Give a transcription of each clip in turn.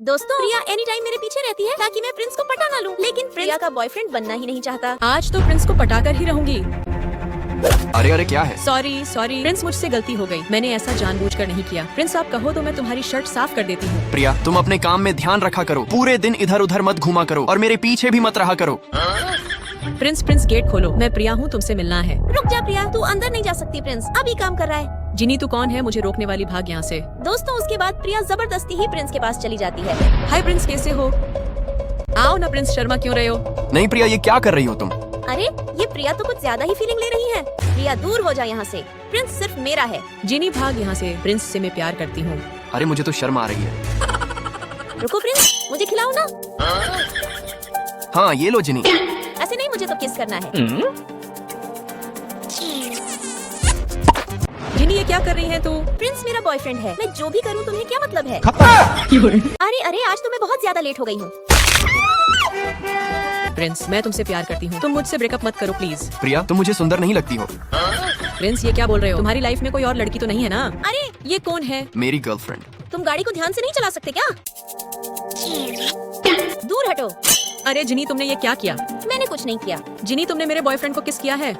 दोस्तों, प्रिया any time मेरे पीछे रहती है ताकि मैं प्रिंस को पटा ना लूं, लेकिन प्रिया का बॉयफ्रेंड बनना ही नहीं चाहता। आज तो प्रिंस को पटाकर ही रहूंगी। अरे अरे क्या है? सॉरी प्रिंस, मुझसे गलती हो गई। मैंने ऐसा जानबूझकर नहीं किया। प्रिंस आप कहो तो मैं तुम्हारी शर्ट साफ कर देती हूँ। प्रिया, तुम अपने काम में ध्यान रखा करो। पूरे दिन इधर उधर मत घूमा करो और मेरे पीछे भी मत रहा करो। प्रिंस गेट खोलो, मैं प्रिया हूँ, तुमसे मिलना है। रुक जा प्रिया, तू अंदर नहीं जा सकती। प्रिंस अभी काम कर रहा है। जिनी तू कौन है मुझे रोकने वाली? भाग यहाँ से। दोस्तों, उसके बाद प्रिया जबरदस्ती ही प्रिंस के पास चली जाती है। हाय प्रिंस, कैसे हो? आओ ना प्रिंस, शर्मा क्यों रहे हो? नहीं प्रिया, ये क्या कर रही हो तुम? अरे ये प्रिया तो कुछ ज्यादा ही फीलिंग ले रही है। प्रिया दूर हो जा यहाँ से, प्रिंस सिर्फ मेरा है। जिनी भाग यहाँ से, प्रिंस से मैं प्यार करती हूँ। अरे मुझे तो शर्म आ रही है। रुको प्रिंस, मुझे खिलाओ ना। हाँ ये लो जिनी। ऐसे नहीं, मुझे तो किस करना है। जिनी ये क्या कर रही है तू? प्रिंस मेरा बॉयफ्रेंड है, मैं जो भी करूँ तुम्हें क्या मतलब है? अरे आज तो मैं बहुत ज्यादा लेट हो गई हूँ। प्रिंस मैं तुमसे प्यार करती हूँ, तुम मुझसे ब्रेकअप मत करो प्लीज। प्रिया, तुम मुझे सुंदर नहीं लगती हो। प्रिंस ये क्या बोल रहे हो? तुम्हारी लाइफ में कोई और लड़की तो नहीं है ना? अरे ये कौन है? मेरी गर्लफ्रेंड। तुम गाड़ी को ध्यान से नहीं चला सकते क्या? दूर हटो। अरे जिनी तुमने ये क्या किया? मैंने कुछ नहीं किया। जिनी तुमने मेरे बॉयफ्रेंड को किस किया है?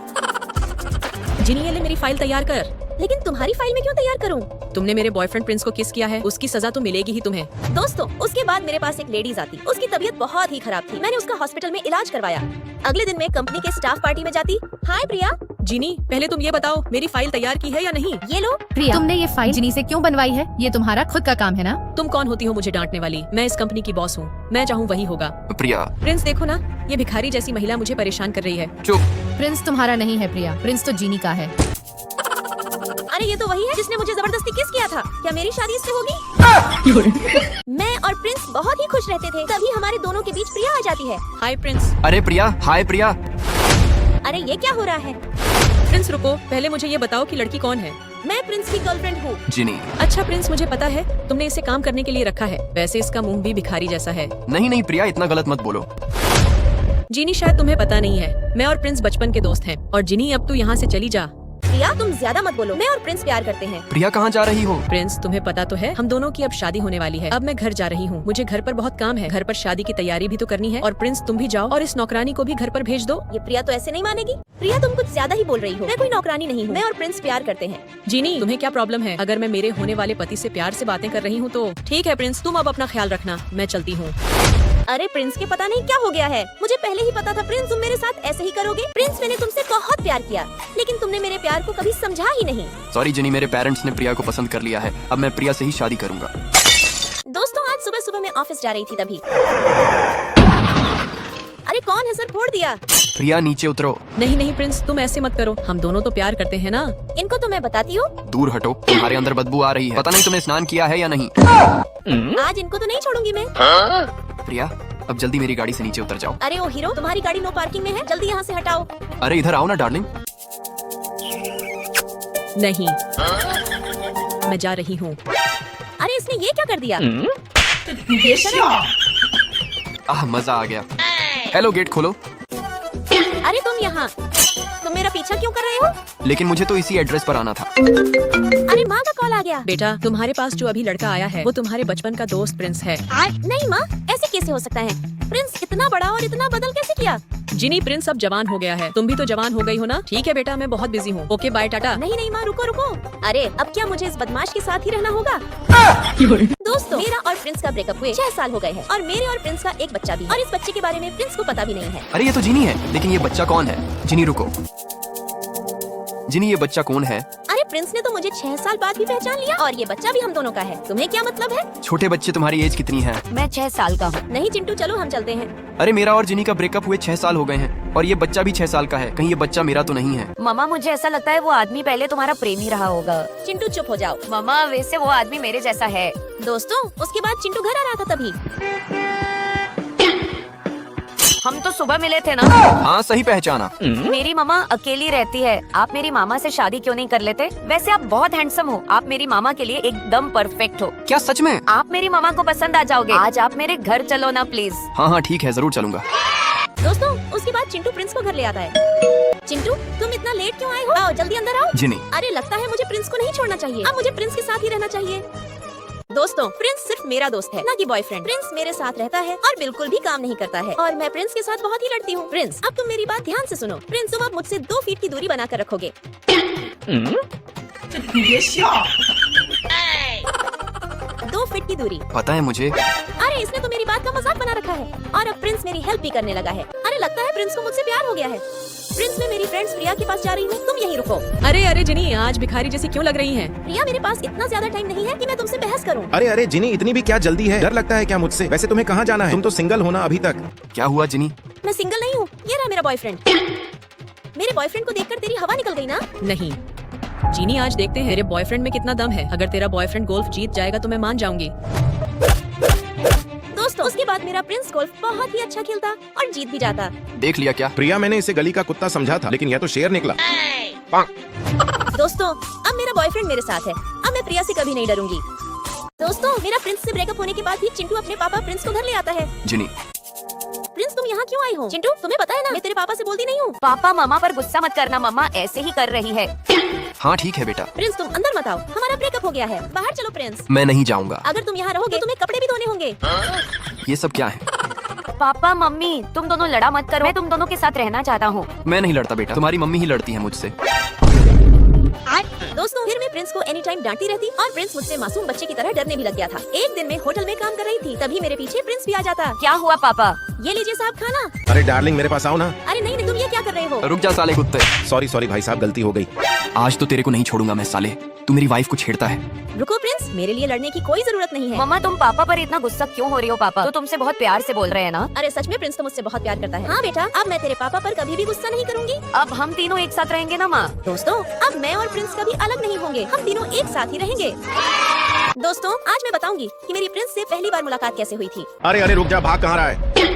जिनी ये ले मेरी फाइल तैयार कर। लेकिन तुम्हारी फाइल में क्यों तैयार करूं? तुमने मेरे बॉयफ्रेंड प्रिंस को किस किया है, उसकी सजा तो मिलेगी ही तुम्हें। दोस्तों, उसके बाद मेरे पास एक लेडीज आती। उसकी तबीयत बहुत ही खराब थी। मैंने उसका हॉस्पिटल में इलाज करवाया। अगले दिन मैं कंपनी के स्टाफ पार्टी में जाती। हाय प्रिया। जिनी पहले तुम ये बताओ, मेरी फाइल तैयार की है या नहीं? ये लो। प्रिया, तुमने ये फाइल जिनी से क्यों बनवाई है? ये तुम्हारा खुद का काम है ना? तुम कौन होती हो मुझे डांटने वाली? मैं इस कंपनी की बॉस हूँ, मैं चाहूँ वही होगा। प्रिया प्रिंस देखो ना, ये भिखारी जैसी महिला मुझे परेशान कर रही है। चुप। प्रिंस तुम्हारा नहीं है प्रिया, प्रिंस तो जिनी का है। अरे ये तो वही है जिसने मुझे जबरदस्ती किस किया था। क्या मेरी शादी इससे होगी? मैं और प्रिंस बहुत ही खुश रहते थे, तभी हमारे दोनों के बीच प्रिया आ जाती है। Hi Prince. अरे प्रिया, हाय प्रिया। अरे ये क्या हो रहा है? प्रिंस रुको, पहले मुझे ये बताओ कि लड़की कौन है? मैं प्रिंस की गर्लफ्रेंड हूँ। जिनी। अच्छा प्रिंस, मुझे पता है तुमने इसे काम करने के लिए रखा है। वैसे इसका मुंह भी भिखारी जैसा है। नहीं प्रिया, इतना गलत मत बोलो। जिनी शायद तुम्हें पता नहीं है, मैं और प्रिंस बचपन के दोस्त हैं। और जिनी अब तू यहाँ से चली जा। प्रिया तुम ज्यादा मत बोलो, मैं और प्रिंस प्यार करते हैं। प्रिया कहाँ जा रही हो? प्रिंस तुम्हें पता तो है, हम दोनों की अब शादी होने वाली है। अब मैं घर जा रही हूँ, मुझे घर पर बहुत काम है। घर पर शादी की तैयारी भी तो करनी है। और प्रिंस तुम भी जाओ और इस नौकरानी को भी घर पर भेज दो। ये प्रिया तो ऐसे नहीं मानेगी। प्रिया तुम कुछ ज्यादा ही बोल रही हो। मैं कोई नौकरानी नहीं हूँ, मैं और प्रिंस प्यार करते हैं। जिनी तुम्हें क्या प्रॉब्लम है? अगर मैं मेरे होने वाले पति से प्यार से बातें कर रही हूँ तो ठीक है प्रिंस, तुम अब अपना ख्याल रखना, मैं चलती हूँ। अरे प्रिंस के पता नहीं क्या हो गया है। मुझे पहले ही पता था प्रिंस तुम मेरे साथ ऐसे ही करोगे। प्रिंस मैंने तुमसे बहुत प्यार किया, लेकिन तुमने मेरे प्यार को कभी समझा ही नहीं। सॉरी जिनी, मेरे पेरेंट्स ने प्रिया को पसंद कर लिया है। अब मैं प्रिया से ही शादी करूंगा। दोस्तों, आज सुबह सुबह मैं ऑफिस जा रही थी तभी। अरे कौन है सर, फोड़ दिया। प्रिया नीचे उतरो। नहीं प्रिंस, तुम ऐसे मत करो, हम दोनों तो प्यार करते हैं ना। इनको तो मैं बताती हूँ। दूर हटो, तुम्हारे अंदर बदबू आ रही है। पता नहीं तुमने स्नान किया है या नहीं। आज इनको तो नहीं छोड़ूंगी मैं। प्रिया अब जल्दी मेरी गाड़ी से नीचे उतर जाओ। अरे ओ हीरो, तुम्हारी गाड़ी नो पार्किंग में है, जल्दी यहाँ से हटाओ। अरे इधर आओ ना डार्लिंग। नहीं, मैं जा रही हूँ। अरे इसने ये क्या कर दिया? आह मजा आ गया। हेलो, गेट खोलो। अरे तुम यहाँ, तुम मेरा पीछा क्यों कर रहे हो? लेकिन मुझे तो इसी एड्रेस पर आना था। अरे माँ का कॉल आ गया। बेटा तुम्हारे पास जो अभी लड़का आया है वो तुम्हारे बचपन का दोस्त प्रिंस है। नहीं माँ, ऐसे कैसे हो सकता है? प्रिंस इतना बड़ा और इतना बदल कैसे किया? जिनी प्रिंस अब जवान हो गया है, तुम भी तो जवान हो गई हो ना। ठीक है बेटा, मैं बहुत बिजी हूँ। Okay bye, ta ta. नहीं माँ, रुको। अरे अब क्या मुझे इस बदमाश के साथ ही रहना होगा? दोस्तों, मेरा और प्रिंस का ब्रेकअप हुए 6 साल हो गए हैं और मेरे और प्रिंस का एक बच्चा भी, और इस बच्चे के बारे में प्रिंस को पता भी नहीं है। अरे ये तो जिनी है, लेकिन ये बच्चा कौन है? जिनी रुको। जिनी ये बच्चा कौन है? अरे प्रिंस ने तो मुझे 6 साल बाद भी पहचान लिया, और ये बच्चा भी हम दोनों का है। तुम्हें क्या मतलब है? छोटे बच्चे, तुम्हारी एज कितनी है? मैं 6 साल का हूँ। नहीं चिंटू, चलो हम चलते हैं। अरे मेरा और जिनी का ब्रेकअप हुए 6 साल हो गए हैं और ये बच्चा भी 6 साल का है। कहीं ये बच्चा मेरा तो नहीं है? मम्मा मुझे ऐसा लगता है वो आदमी पहले तुम्हारा प्रेमी रहा होगा। चिंटू चुप हो जाओ। मम्मा वैसे वो आदमी मेरे जैसा है। दोस्तों, उसके बाद चिंटू घर आ रहा था तभी। हम तो सुबह मिले थे ना। हाँ सही पहचाना। मेरी मामा अकेली रहती है, आप मेरी मामा से शादी क्यों नहीं कर लेते? वैसे आप बहुत हैंडसम हो, आप मेरी मामा के लिए एकदम परफेक्ट हो। क्या सच में? आप मेरी मामा को पसंद आ जाओगे। आज आप मेरे घर चलो ना प्लीज। हाँ ठीक है, जरूर चलूंगा। दोस्तों, उसके बाद चिंटू प्रिंस को घर ले आता है। चिंटू तुम इतना लेट क्यों आए हो? आओ जल्दी अंदर आओ। जिनी। अरे लगता है मुझे प्रिंस को नहीं छोड़ना चाहिए, अब मुझे प्रिंस के साथ ही रहना चाहिए। दोस्तों, प्रिंस सिर्फ मेरा दोस्त है, ना कि बॉयफ्रेंड। प्रिंस मेरे साथ रहता है और बिल्कुल भी काम नहीं करता है और मैं प्रिंस के साथ बहुत ही लड़ती हूँ। प्रिंस, अब तुम मेरी बात ध्यान से सुनो। प्रिंस, तुम अब मुझसे 2 फीट की दूरी बनाकर रखोगे। 2 फीट की दूरी। पता है मुझे। अरे इसने तो मेरी बात का मजाक बना रखा है और अब प्रिंस मेरी हेल्प भी करने लगा है। अरे लगता है प्रिंस को मुझसे प्यार हो गया है। प्रिंस, मैं मेरी फ्रेंड्स प्रिया के पास जा रही हूँ, तुम यहीं रुको। अरे अरे जिनी, आज भिखारी जैसी क्यों लग रही हैं? प्रिया, मेरे पास इतना ज्यादा टाइम नहीं है कि मैं तुमसे बहस करूँ। अरे अरे जिनी, इतनी भी क्या जल्दी है? डर लगता है क्या मुझसे? वैसे तुम्हें कहाँ जाना है? तुम तो सिंगल हो ना अभी तक। क्या हुआ जिनी? मैं सिंगल नहीं हूँ, ये रहा मेरा बॉयफ्रेंड। मेरे बॉयफ्रेंड को देखकर तेरी हवा निकल गई ना? नहीं जीनी, आज देखते हैं तेरे बॉयफ्रेंड में कितना दम है। अगर तेरा बॉयफ्रेंड गोल्फ जीत जाएगा तो मैं मान जाऊंगी। दोस्तों, उसके बाद मेरा प्रिंस गोल्फ बहुत ही अच्छा खेलता और जीत भी जाता। देख लिया क्या? प्रिया, मैंने इसे गली का कुत्ता समझा था, लेकिन यह तो शेर निकला। दोस्तों, अब मेरा बॉयफ्रेंड मेरे साथ है, अब मैं प्रिया से कभी नहीं डरूंगी। दोस्तों, मेरा प्रिंस से ब्रेकअप होने के बाद भी चिंटू अपने पापा प्रिंस को घर ले आता है। जिनी, प्रिंस, तुम यहाँ क्यों आई हो? चिंटू, तुम्हें पता है ना, मैं तेरे पापा से बोलती नहीं हूँ। पापा मामा पर गुस्सा मत करना, मम्मा ऐसे ही कर रही है। हाँ ठीक है बेटा। प्रिंस, तुम अंदर मत आओ, हमारा ब्रेकअप हो गया है। बाहर चलो प्रिंस। मैं नहीं जाऊंगा। अगर तुम यहाँ रहोगे तुम्हें कपड़े भी धोने होंगे। ये सब क्या है? पापा मम्मी, तुम दोनों लड़ा मत करो, मैं तुम दोनों के साथ रहना चाहता हूँ। मैं नहीं लड़ता बेटा, तुम्हारी मम्मी ही लड़ती है मुझसे। दोस्तों, फिर मैं प्रिंस को एनी टाइम डांटती रहती और प्रिंस मुझसे मासूम बच्चे की तरह डरने भी लग गया था। एक दिन मैं होटल में काम कर रही थी, तभी मेरे पीछे प्रिंस भी आ जाता। क्या हुआ पापा? ये लीजिए साहब खाना। अरे डार्लिंग, मेरे पास आओ ना। अरे नहीं, तुम ये क्या कर रहे हो? रुक जा साले कुत्ते। सॉरी सॉरी भाई साहब, गलती हो गई। आज तो तेरे को नहीं छोड़ूंगा मैं साले। तू मेरी वाइफ को छेड़ता है। रुको प्रिंस, मेरे लिए लड़ने की कोई जरूरत नहीं है। मम्मा, तुम पापा पर इतना गुस्सा क्यों हो रही हो? पापा तो तुमसे बहुत प्यार से बोल रहे हैं ना। अरे सच में प्रिंस तो मुझसे बहुत प्यार करता है। हाँ बेटा, अब मैं तेरे पापा पर कभी भी गुस्सा नहीं करूंगी। अब हम तीनों एक साथ रहेंगे ना माँ? दोस्तों, अब मैं और प्रिंस कभी अलग नहीं होंगे, हम तीनों एक साथ ही रहेंगे। दोस्तों, आज मैं बताऊंगी कि मेरी प्रिंस से पहली बार मुलाकात कैसे हुई थी। अरे अरे रुक जा, भाग कहाँ रहा है?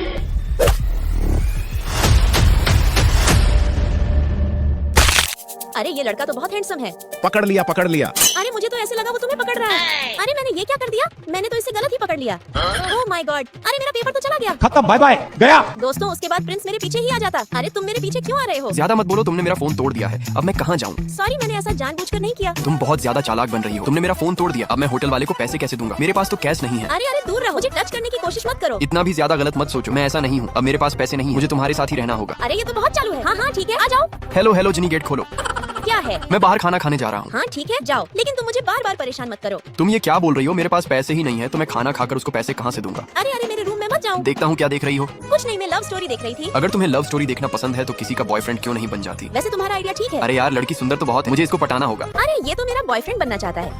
अरे ये लड़का तो बहुत हैंडसम है। पकड़ लिया पकड़ लिया। अरे मुझे तो ऐसे लगा वो तुम्हें पकड़ रहा है। अरे मैंने ये क्या कर दिया? मैंने तो इसे गलत ही पकड़ लिया। ओह माय गॉड, अरे मेरा पेपर तो चला गया। खत्म, बाय बाय, गया। दोस्तों, उसके बाद प्रिंस मेरे पीछे ही आ जाता। अरे तुम मेरे पीछे क्यों आ रहे हो? ज्यादा मत बोलो, तुमने मेरा फोन तोड़ दिया है। अब मैं कहाँ जाऊँ? सॉरी, मैंने ऐसा जानबूझकर नहीं किया। तुम बहुत ज्यादा चालाक बन रही हो। तुमने मेरा फोन तोड़ दिया, अब मैं होटल वाले को पैसे कैसे दूंगा? मेरे पास तो कैश नहीं है। अरे अरे दूर रहो, मुझे टच करने की कोशिश मत करो। इतना भी ज्यादा गलत मत सोचो, मैं ऐसा नहीं हूँ। अब मेरे पास पैसे नहीं, मुझे तुम्हारे साथ ही रहना होगा। अरे ये तो बहुत चालू है। हाँ हाँ ठीक है, आ जाओ। हेलो हेलो जिनी, गेट खोलो। क्या है? मैं बाहर खाना खाने जा रहा हूँ। हाँ ठीक है, जाओ, लेकिन तुम मुझे बार बार परेशान मत करो। तुम ये क्या बोल रही हो? मेरे पास पैसे ही नहीं है तो मैं खाना खाकर उसको पैसे कहाँ से दूंगा? अरे अरे मेरे रूम में मत जाओ। देखता हूँ क्या देख रही हो। कुछ नहीं, मैं लव स्टोरी देख रही थी। अगर तुम्हें लव स्टोरी देखना पसंद है तो किसी का बॉयफ्रेंड क्यों नहीं बन जाती? वैसे तुम्हारा आइडिया ठीक है। अरे यार, लड़की सुंदर तो बहुत है, मुझे इसको पटाना होगा। अरे ये तो मेरा बॉयफ्रेंड बनना चाहता है।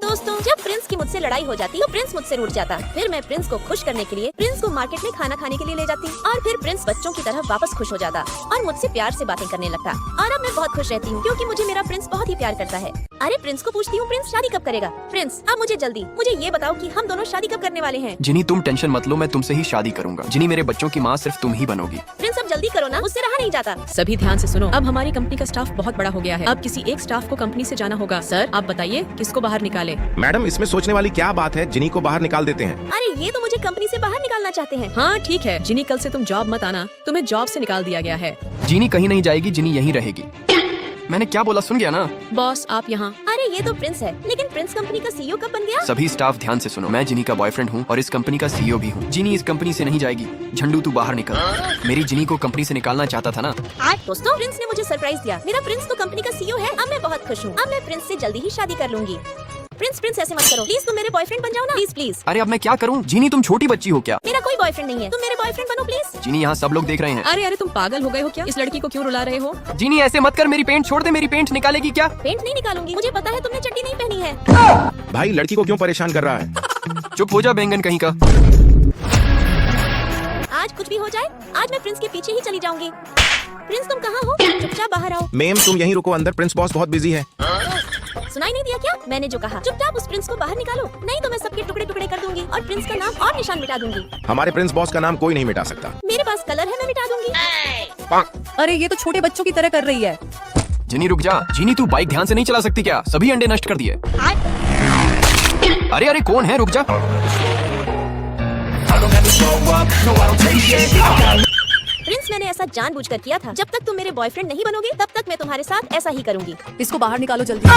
दोस्तों, जब प्रिंस की मुझसे लड़ाई हो जाती तो प्रिंस मुझसे रूठ जाता। फिर मैं प्रिंस को खुश करने के लिए प्रिंस को मार्केट में खाना खाने के लिए ले जाती और फिर प्रिंस बच्चों की तरह वापस खुश हो जाता और मुझसे प्यार से बातें करने लगता। और अब मैं बहुत खुश रहती हूँ क्योंकि मुझे मेरा प्रिंस बहुत ही प्यार करता है। अरे प्रिंस को पूछती हूँ, प्रिंस शादी कब करेगा? प्रिंस, अब मुझे ये बताओ कि हम दोनों शादी कब करने वाले हैं? जिनी तुम टेंशन मत लो, मैं तुमसे ही शादी करूंगा। जिनी, मेरे बच्चों की माँ सिर्फ तुम ही बनोगी। प्रिंस अब जल्दी करो ना, मुझसे रहा नहीं जाता। सभी ध्यान से सुनो, अब हमारी कंपनी का स्टाफ बहुत बड़ा हो गया है। अब किसी एक स्टाफ को कंपनी से जाना होगा। सर आप बताइए किसको बाहर निकाले? मैडम, इसमें सोचने वाली क्या बात है? जिनी को बाहर निकाल देते हैं। अरे ये तो मुझे कंपनी से बाहर निकालना चाहते हैं। हाँ ठीक है जिनी, कल से तुम जॉब मत आना, तुम्हें जॉब से निकाल दिया गया है। जिनी कहीं नहीं जाएगी, जिनी यहीं रहेगी। मैंने क्या बोला सुन गया ना? बॉस आप यहाँ। अरे ये तो प्रिंस है, लेकिन प्रिंस कंपनी का सीईओ कब बन गया? सभी स्टाफ ध्यान से सुनो, मैं जिनी का बॉयफ्रेंड हूँ और इस कंपनी का सीईओ भी हूँ। जिनी इस कंपनी से नहीं जाएगी। झंडू तू बाहर निकल। मेरी जिनी को कंपनी से निकालना चाहता था ना? दोस्तों, प्रिंस ने मुझे सरप्राइज दिया। मेरा प्रिंस तो कंपनी का सीईओ है। अब मैं बहुत खुश हूँ। अब मैं प्रिंस से जल्दी ही शादी कर लूंगी। प्रिंस ऐसे मत करो, प्लीज तुम मेरे बॉयफ्रेंड बन जाओ ना, प्लीज प्लीज। अरे अब मैं क्या करूँ? जिनी तुम छोटी बच्ची हो क्या? मेरा कोई बॉयफ्रेंड नहीं है, तुम मेरे बॉयफ्रेंड बनो प्लीज। जिनी यहाँ सब लोग देख रहे हैं। अरे अरे तुम पागल हो गए हो क्या? इस लड़की को क्यों रुला रहे हो? जिनी ऐसे मत कर, मेरी पेंट छोड़ दे। मेरी पेंट निकालेगी क्या? पेंट नहीं निकालूंगी, मुझे पता है तुमने चड्डी नहीं पहनी है। भाई, लड़की को क्यों परेशान कर रहा है? चुप हो जा बैंगन कहीं का। आज कुछ भी हो जाए, आज मैं प्रिंस के पीछे ही चली जाऊंगी। प्रिंस तुम कहाँ हो? चुपचाप बाहर आओ। मेम, तुम यहीं रुको, अंदर प्रिंस बॉस बहुत बिजी है। सुनाई नहीं दिया क्या? मैंने जो कहा। चुपचाप उस प्रिंस को बाहर निकालो, नहीं तो मैं सबके टुकड़े टुकड़े कर दूंगी और प्रिंस का नाम और निशान मिटा दूंगी। हमारे प्रिंस बॉस का नाम कोई नहीं मिटा सकता। मेरे पास कलर है, मैं मिटा दूंगी। अरे ये तो छोटे बच्चों की तरह कर रही है। जिनी रुक जा। जिनी तू बाइक ध्यान से नहीं चला सकती क्या? सभी अंडे नष्ट कर दिए। अरे अरे कौन है? रुक जा। प्रिंस, मैंने ऐसा जानबूझकर किया था। जब तक तुम मेरे बॉयफ्रेंड नहीं बनोगे तब तक मैं तुम्हारे साथ ऐसा ही करूंगी। इसको बाहर निकालो जल्दी।